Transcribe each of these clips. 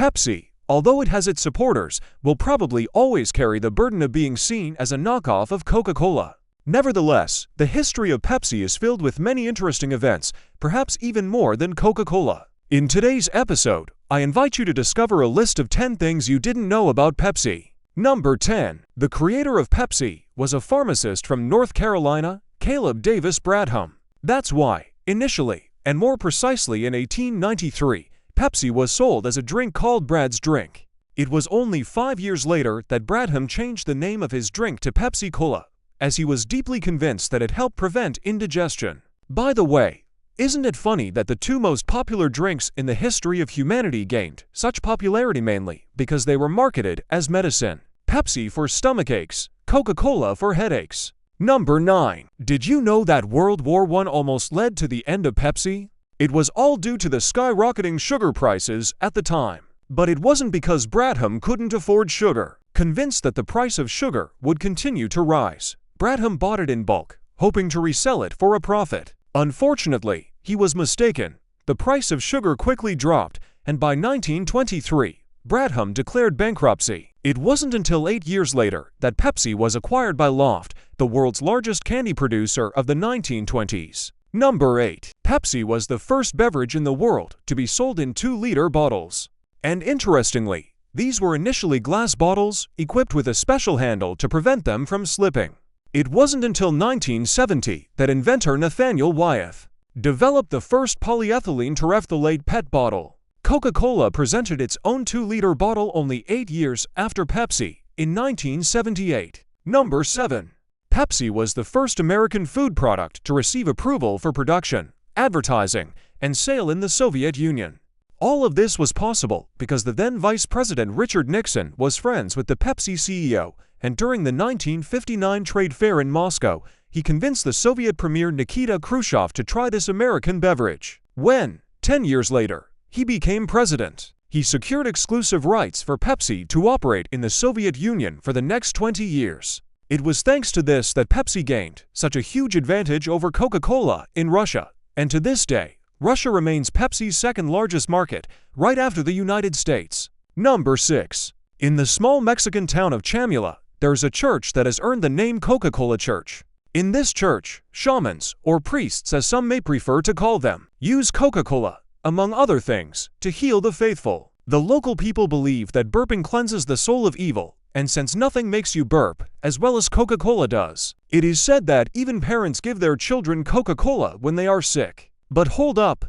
Pepsi, although it has its supporters, will probably always carry the burden of being seen as a knockoff of Coca-Cola. Nevertheless, the history of Pepsi is filled with many interesting events, perhaps even more than Coca-Cola. In today's episode, I invite you to discover a list of 10 things you didn't know about Pepsi. Number 10. The creator of Pepsi was a pharmacist from North Carolina, Caleb Davis Bradham. That's why, initially, and more precisely in 1893, Pepsi was sold as a drink called Brad's Drink. It was only 5 years later that Bradham changed the name of his drink to Pepsi-Cola, as he was deeply convinced that it helped prevent indigestion. By the way, isn't it funny that the two most popular drinks in the history of humanity gained such popularity mainly because they were marketed as medicine? Pepsi for stomach aches, Coca-Cola for headaches. Number 9. Did you know that World War I almost led to the end of Pepsi? It was all due to the skyrocketing sugar prices at the time. But it wasn't because Bradham couldn't afford sugar. Convinced that the price of sugar would continue to rise, Bradham bought it in bulk, hoping to resell it for a profit. Unfortunately, he was mistaken. The price of sugar quickly dropped, and by 1923, Bradham declared bankruptcy. It wasn't until 8 years later that Pepsi was acquired by Loft, the world's largest candy producer of the 1920s. Number 8. Pepsi was the first beverage in the world to be sold in 2-liter bottles. And interestingly, these were initially glass bottles equipped with a special handle to prevent them from slipping. It wasn't until 1970 that inventor Nathaniel Wyeth developed the first polyethylene terephthalate PET bottle. Coca-Cola presented its own 2-liter bottle only 8 years after Pepsi, in 1978. Number 7. Pepsi was the first American food product to receive approval for production, advertising, and sale in the Soviet Union. All of this was possible because the then Vice President Richard Nixon was friends with the Pepsi CEO, and during the 1959 trade fair in Moscow, he convinced the Soviet Premier Nikita Khrushchev to try this American beverage. When, 10 years later, he became president, he secured exclusive rights for Pepsi to operate in the Soviet Union for the next 20 years. It was thanks to this that Pepsi gained such a huge advantage over Coca-Cola in Russia, and to this day, Russia remains Pepsi's second largest market, right after the United States. Number 6. In the small Mexican town of Chamula, there's a church that has earned the name Coca-Cola Church. In this church, shamans, or priests as some may prefer to call them, use Coca-Cola, among other things, to heal the faithful. The local people believe that burping cleanses the soul of evil, and since nothing makes you burp, as well as Coca-Cola does, it is said that even parents give their children Coca-Cola when they are sick. But hold up,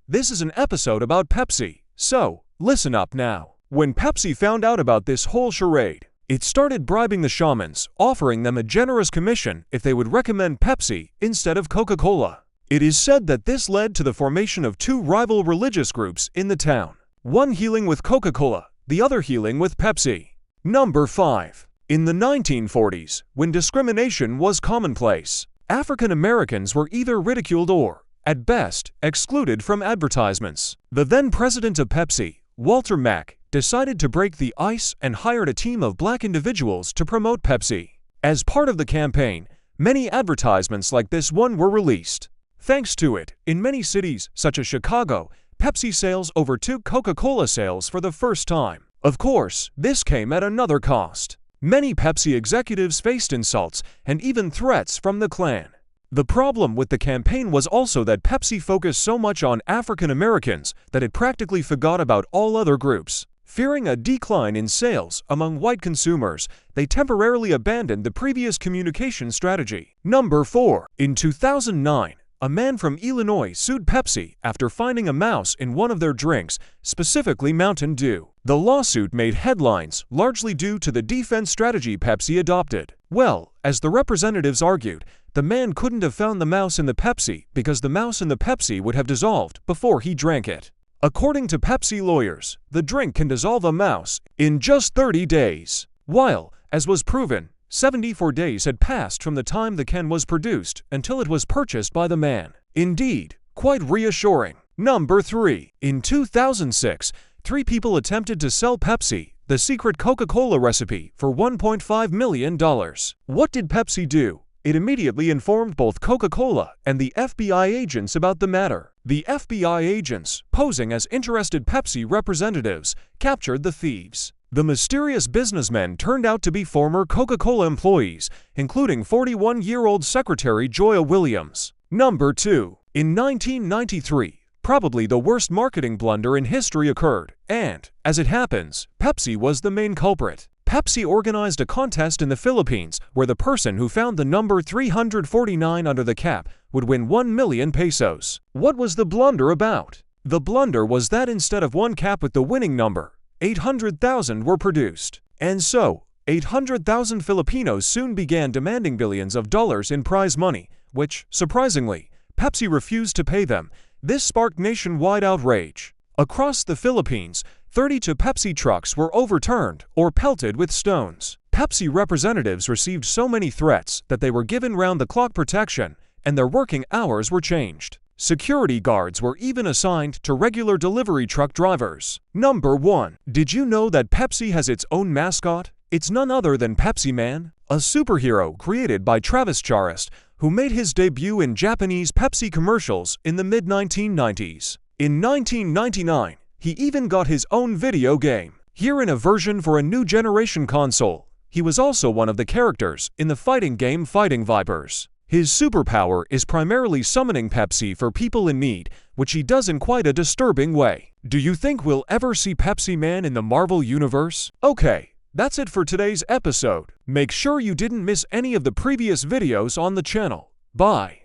this is an episode about Pepsi, so listen up now. When Pepsi found out about this whole charade, it started bribing the shamans, offering them a generous commission if they would recommend Pepsi instead of Coca-Cola. It is said that this led to the formation of 2 rival religious groups in the town, one healing with Coca-Cola, the other healing with Pepsi. Number 5. In the 1940s, when discrimination was commonplace, African Americans were either ridiculed or, at best, excluded from advertisements. The then president of Pepsi, Walter Mack, decided to break the ice and hired a team of black individuals to promote Pepsi. As part of the campaign, many advertisements like this one were released. Thanks to it, in many cities, such as Chicago, Pepsi sales overtook Coca-Cola sales for the first time. Of course, this came at another cost. Many Pepsi executives faced insults and even threats from the Klan. The problem with the campaign was also that Pepsi focused so much on African Americans that it practically forgot about all other groups. Fearing a decline in sales among white consumers, they temporarily abandoned the previous communication strategy. Number 4. In 2009, a man from Illinois sued Pepsi after finding a mouse in one of their drinks, specifically Mountain Dew. The lawsuit made headlines largely due to the defense strategy Pepsi adopted. Well, as the representatives argued, the man couldn't have found the mouse in the Pepsi because the mouse in the Pepsi would have dissolved before he drank it. According to Pepsi lawyers, the drink can dissolve a mouse in just 30 days. While, as was proven, 74 days had passed from the time the can was produced until it was purchased by the man. Indeed, quite reassuring. Number 3. In 2006, 3 people attempted to sell Pepsi, the secret Coca-Cola recipe, for $1.5 million. What did Pepsi do? It immediately informed both Coca-Cola and the FBI agents about the matter. The FBI agents, posing as interested Pepsi representatives, captured the thieves. The mysterious businessmen turned out to be former Coca-Cola employees, including 41-year-old Secretary Joya Williams. Number 2. In 1993, probably the worst marketing blunder in history occurred, and, as it happens, Pepsi was the main culprit. Pepsi organized a contest in the Philippines where the person who found the number 349 under the cap would win 1 million pesos. What was the blunder about? The blunder was that instead of one cap with the winning number, 800,000 were produced. And so, 800,000 Filipinos soon began demanding billions of dollars in prize money, which, surprisingly, Pepsi refused to pay them. This sparked nationwide outrage. Across the Philippines, 32 Pepsi trucks were overturned or pelted with stones. Pepsi representatives received so many threats that they were given round-the-clock protection, and their working hours were changed. Security guards were even assigned to regular delivery truck drivers. Number 1. Did you know that Pepsi has its own mascot? It's none other than Pepsi Man, a superhero created by Travis Charest, who made his debut in Japanese Pepsi commercials in the mid-1990s. In 1999, he even got his own video game, here in a version for a new generation console. He was also one of the characters in the fighting game Fighting Vipers. His superpower is primarily summoning Pepsi for people in need, which he does in quite a disturbing way. Do you think we'll ever see Pepsi Man in the Marvel Universe? Okay, that's it for today's episode. Make sure you didn't miss any of the previous videos on the channel. Bye.